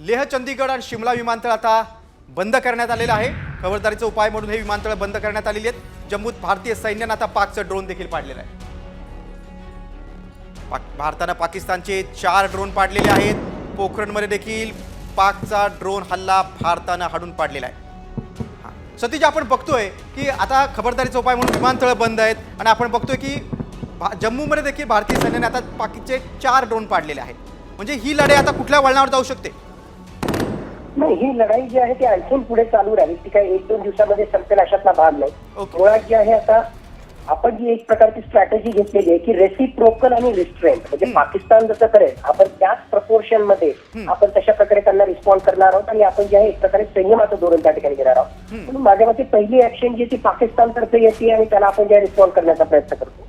लेह चंदीगड आणि शिमला विमानतळ आता बंद करण्यात आलेलं आहे। खबरदारीचा उपाय म्हणून हे विमानतळ बंद करण्यात आलेली आहेत। जम्मूत भारतीय सैन्याने आता पाकचं ड्रोन देखील पाडलेलं आहे। भारताने पाकिस्तानचे 4 ड्रोन पाडलेले आहेत। पोखरणमध्ये देखील पाकचा ड्रोन हल्ला भारताने हाडून पाडलेला आहे। सतीश, आपण बघतोय की आता खबरदारीचा उपाय म्हणून विमानतळ बंद आहेत आणि आपण बघतोय की जम्मूमध्ये देखील भारतीय सैन्याने आता पाकिस्तानचे 4 ड्रोन पाडलेले आहेत। म्हणजे ही लढाई आता कुठल्या वळणावर जाऊ शकते? नाही, ही लढाई जी आहे ती आणखीन पुढे चालू राहील। ती काही 1-2 दिवसामध्ये संपेल अशातला भाग नाही। मुळात जी आहे आता आपण जी एक प्रकारची स्ट्रॅटेजी घेतलेली आहे की रेसिप्रोकल आणि रिस्ट्रेंट, म्हणजे पाकिस्तान जसं करेल आपण त्याच प्रपोर्शन मध्ये आपण तशा प्रकारे त्यांना रिस्पॉन्ड करणार आहोत आणि आपण जे आहे एक प्रकारे संयमाचं धोरण त्या ठिकाणी घेणार आहोत। म्हणून माझ्या मते पहिली ऍक्शन जी ती पाकिस्तानतर्फे येते आणि त्याला आपण जे रिस्पॉन्ड करण्याचा प्रयत्न करतो।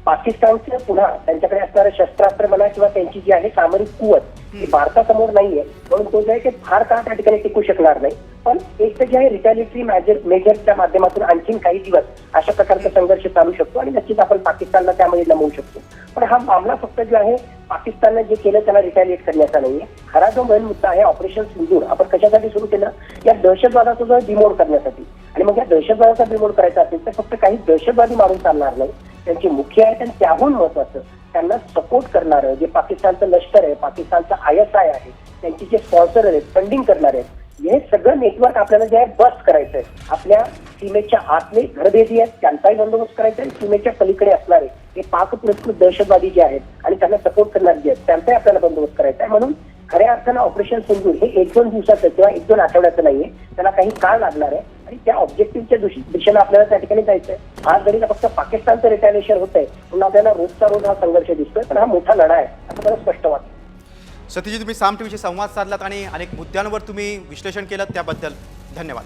पाकिस्तानचं पुन्हा त्यांच्याकडे असणारं शस्त्रास्त्र म्हणा किंवा त्यांची जी आहे सामरिक कुवत ही भारतासमोर नाहीये, म्हणून तो जे आहे ते फार काळ त्या ठिकाणी टिकू शकणार नाही। पण एक तर जे आहे रिटॅलिटरी मेजर्सच्या माध्यमातून आणखीन काही दिवस अशा प्रकारचा संघर्ष चालू शकतो आणि नक्कीच आपण पाकिस्तानला त्यामध्ये नमवू शकतो। पण हा मामला फक्त जो आहे पाकिस्तानने जे केलं त्याला रिटॅलिएट करण्याचा नाहीये। खरा जो मेन मुद्दा आहे ऑपरेशन सिंदूर आपण कशासाठी सुरू केलं? या दहशतवादाचा जो डिमोड करण्यासाठी। आणि मग या दहशतवादाचा डिमोड करायचा असेल तर फक्त काही दहशतवादी मारून चालणार नाही, त्यांचे मुख्य आहेत आणि त्याहून महत्वाचं त्यांना सपोर्ट करणारं जे पाकिस्तानचं लष्कर आहे, पाकिस्तानचं ISI आहे, त्यांची जे स्पॉन्सर आहेत, फंडिंग करणारे आहेत, हे सगळं नेटवर्क आपल्याला जे आहे बस करायचं आहे। आपल्या सीमेच्या आतले घरभेदी आहेत त्यांचाही बंदोबस्त करायचा आहे, सीमेच्या पलीकडे असणारे हे पाक पुरस्कृत दहशतवादी जे आहेत आणि त्यांना सपोर्ट करणारे जे आहेत त्यांचाही आपल्याला बंदोबस्त करायचा आहे। म्हणून खऱ्या अर्थानं ऑपरेशन सिंदूर हे 1-2 दिवसाचं किंवा 1-2 आठवड्याचं नाहीये, त्याला काही काळ लागणार आहे आणि त्या ऑब्जेक्टिव्हच्या दिशेने आपल्याला त्या ठिकाणी जायचंय। आज जरी फक्त पाकिस्तानचं रिटॅलिएशन होत आहे म्हणून आपल्याला रोजचा रोज हा संघर्ष दिसतोय, पण हा मोठा लढा आहे असं मला स्पष्ट वाटतं। सतीजी, तुम्ही साम टीव्हीशी संवाद साधलात आणि अनेक मुद्द्यांवर तुम्ही विश्लेषण केलं त्याबद्दल धन्यवाद।